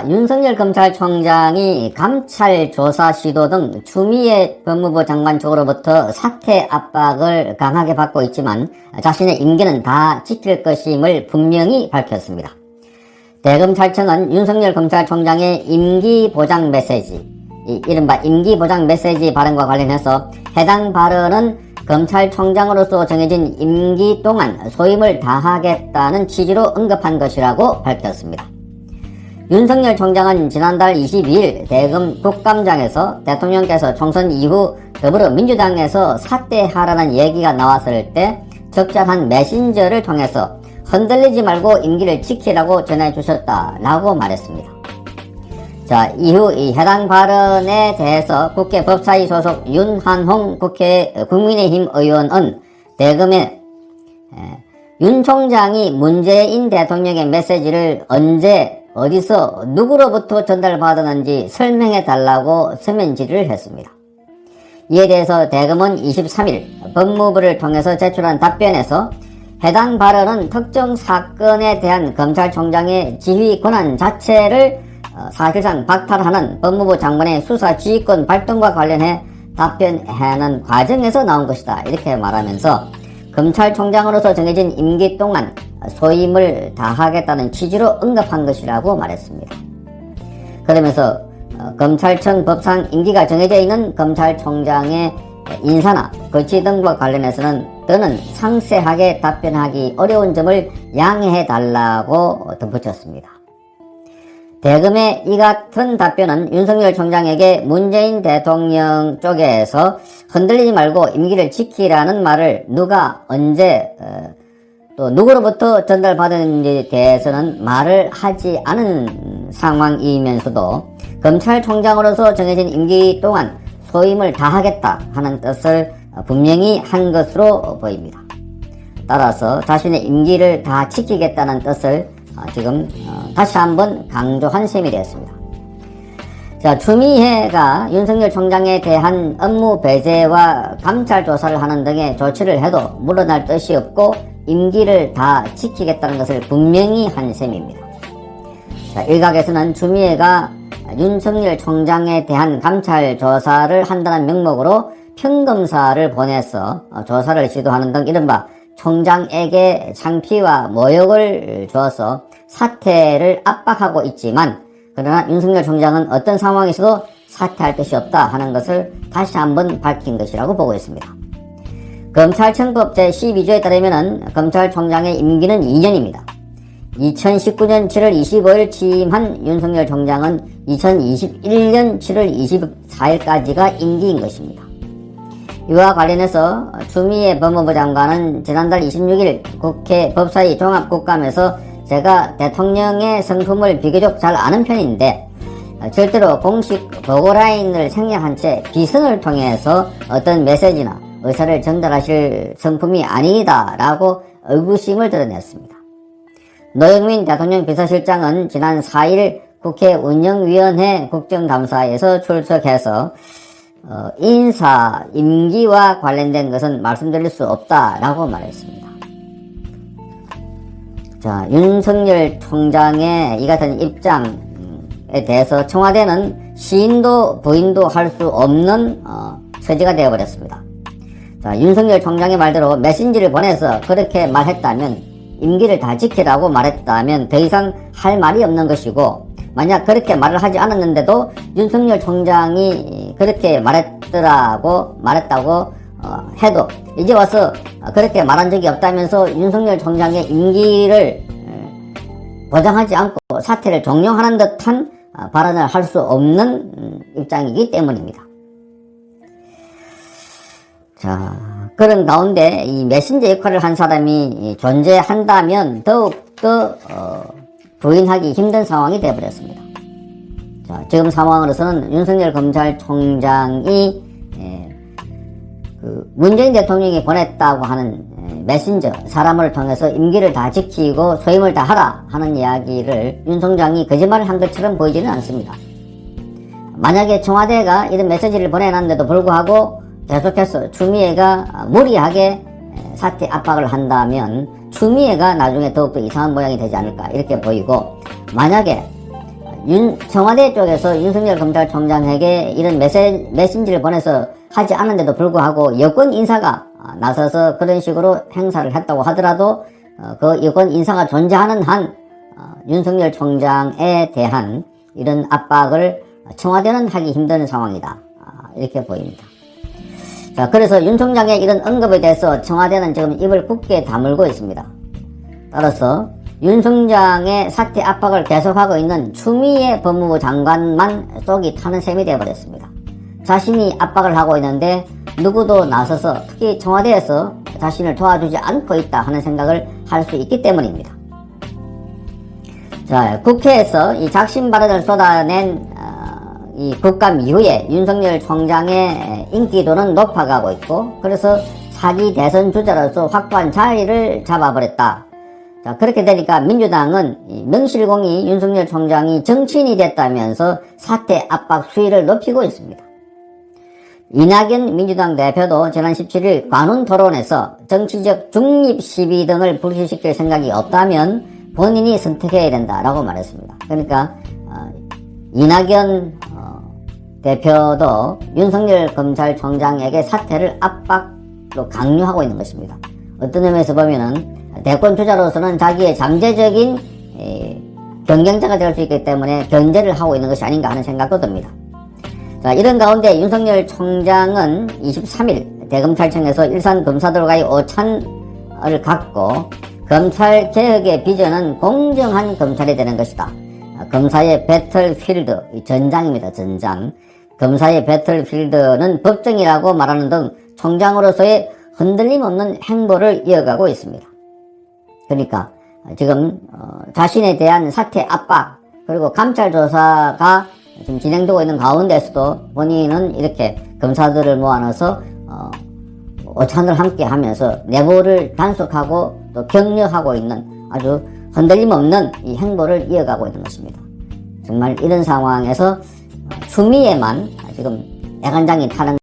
윤석열 검찰총장이 감찰 조사 시도 등 추미애 법무부 장관 쪽으로부터 사퇴 압박을 강하게 받고 있지만 자신의 임기는 다 지킬 것임을 분명히 밝혔습니다. 대검찰청은 윤석열 검찰총장의 임기 보장 메시지, 이른바 임기 보장 메시지 발언과 관련해서 해당 발언은 검찰총장으로서 정해진 임기 동안 소임을 다하겠다는 취지로 언급한 것이라고 밝혔습니다. 윤석열 총장은 지난달 22일 대검 국감장에서 대통령께서 총선 이후 더불어민주당에서 사퇴하라는 얘기가 나왔을 때 적절한 메신저를 통해서 흔들리지 말고 임기를 지키라고 전해주셨다라고 말했습니다. 자, 이후 이 해당 발언에 대해서 국회 법사위 소속 윤한홍 국민의힘 의원은 대검에 윤 총장이 문재인 대통령의 메시지를 언제 어디서 누구로부터 전달받았는지 설명해 달라고 서면 질의를 했습니다. 이에 대해서 대검은 23일 법무부를 통해서 제출한 답변에서 해당 발언은 특정 사건에 대한 검찰총장의 지휘 권한 자체를 사실상 박탈하는 법무부 장관의 수사 지휘권 발동과 관련해 답변하는 과정에서 나온 것이다, 이렇게 말하면서 검찰총장으로서 정해진 임기 동안 소임을 다하겠다는 취지로 언급한 것이라고 말했습니다. 그러면서 검찰청 법상 임기가 정해져 있는 검찰총장의 인사나 거치 등과 관련해서는 더는 상세하게 답변하기 어려운 점을 양해해 달라고 덧붙였습니다. 대검의 이 같은 답변은 윤석열 총장에게 문재인 대통령 쪽에서 흔들리지 말고 임기를 지키라는 말을 누가 언제 또 누구로부터 전달받았는지에 대해서는 말을 하지 않은 상황이면서도 검찰총장으로서 정해진 임기 동안 소임을 다하겠다 하는 뜻을 분명히 한 것으로 보입니다. 따라서 자신의 임기를 다 지키겠다는 뜻을 지금 다시 한번 강조한 셈이 되었습니다. 자, 추미애가 윤석열 총장에 대한 업무 배제와 감찰 조사를 하는 등의 조치를 해도 물러날 뜻이 없고 임기를 다 지키겠다는 것을 분명히 한 셈입니다. 자, 일각에서는 추미애가 윤석열 총장에 대한 감찰 조사를 한다는 명목으로 평검사를 보내서 조사를 시도하는 등 이른바 총장에게 창피와 모욕을 주어서 사퇴를 압박하고 있지만, 그러나 윤석열 총장은 어떤 상황에서도 사퇴할 뜻이 없다 하는 것을 다시 한번 밝힌 것이라고 보고 있습니다. 검찰청법 제12조에 따르면 검찰총장의 임기는 2년입니다. 2019년 7월 25일 취임한 윤석열 총장은 2021년 7월 24일까지가 임기인 것입니다. 이와 관련해서 추미애 법무부 장관은 지난달 26일 국회 법사위 종합국감에서 제가 대통령의 성품을 비교적 잘 아는 편인데 절대로 공식 보고라인을 생략한 채 비선을 통해서 어떤 메시지나 의사를 전달하실 성품이 아니다 라고 의구심을 드러냈습니다. 노영민 대통령 비서실장은 지난 4일 국회 운영위원회 국정감사에서 출석해서 인사, 임기와 관련된 것은 말씀드릴 수 없다라고 말했습니다. 자, 윤석열 총장의 이 같은 입장에 대해서 청와대는 시인도 부인도 할 수 없는 처지가 되어버렸습니다. 자, 윤석열 총장의 말대로 메신저를 보내서 그렇게 말했다면, 임기를 다 지키라고 말했다면 더 이상 할 말이 없는 것이고, 만약 그렇게 말을 하지 않았는데도 윤석열 총장이 그렇게 말했다고 해도 이제 와서 그렇게 말한 적이 없다면서 윤석열 총장의 임기를 보장하지 않고 사퇴를 종용하는 듯한 발언을 할 수 없는 입장이기 때문입니다. 자, 그런 가운데 이 메신저 역할을 한 사람이 존재한다면 더욱더 부인하기 힘든 상황이 되어버렸습니다. 자, 지금 상황으로서는 윤석열 검찰총장이 문재인 대통령이 보냈다고 하는 메신저, 사람을 통해서 임기를 다 지키고 소임을 다 하라 하는 이야기를 윤 총장이 거짓말을 한 것처럼 보이지는 않습니다. 만약에 청와대가 이런 메시지를 보내놨는데도 불구하고 계속해서 추미애가 무리하게 사퇴 압박을 한다면 추미애가 나중에 더욱더 이상한 모양이 되지 않을까 이렇게 보이고, 만약에 청와대 쪽에서 윤석열 검찰총장에게 이런 메신지를 보내서 하지 않은데도 불구하고 여권 인사가 나서서 그런 식으로 행사를 했다고 하더라도 그 여권 인사가 존재하는 한 윤석열 총장에 대한 이런 압박을 청와대는 하기 힘든 상황이다. 이렇게 보입니다. 자, 그래서 윤 총장의 이런 언급에 대해서 청와대는 지금 입을 굳게 다물고 있습니다. 따라서 윤 총장의 사퇴 압박을 계속하고 있는 추미애 법무부 장관만 속이 타는 셈이 되어버렸습니다. 자신이 압박을 하고 있는데 누구도 나서서 특히 청와대에서 자신을 도와주지 않고 있다 하는 생각을 할 수 있기 때문입니다. 자, 국회에서 이 작심 발언을 쏟아낸 이 국감 이후에 윤석열 총장의 인기도는 높아가고 있고, 그래서 차기 대선 주자로서 확고한 자리를 잡아버렸다. 자, 그렇게 되니까 민주당은 명실공히 윤석열 총장이 정치인이 됐다면서 사퇴 압박 수위를 높이고 있습니다. 이낙연 민주당 대표도 지난 17일 관훈 토론에서 정치적 중립 시비 등을 불식시킬 생각이 없다면 본인이 선택해야 된다라고 말했습니다. 그러니까 이낙연 대표도 윤석열 검찰총장에게 사퇴를 압박로 강요하고 있는 것입니다. 어떤 의미에서 보면은 대권 주자로서는 자기의 잠재적인 경쟁자가 될 수 있기 때문에 견제를 하고 있는 것이 아닌가 하는 생각도 듭니다. 자, 이런 가운데 윤석열 총장은 23일 대검찰청에서 일선 검사들과의 오찬을 갖고 검찰 개혁의 비전은 공정한 검찰이 되는 것이다. 검사의 배틀필드, 전장입니다. 전장. 검사의 배틀필드는 법정이라고 말하는 등 총장으로서의 흔들림 없는 행보를 이어가고 있습니다. 그러니까 지금 자신에 대한 사퇴 압박, 그리고 감찰 조사가 지금 진행되고 있는 가운데서도 본인은 이렇게 검사들을 모아놔서 오찬을 함께 하면서 내부를 단속하고 또 격려하고 있는 아주 흔들림 없는 이 행보를 이어가고 있는 것입니다. 정말 이런 상황에서 추미애만 지금 애간장이 타는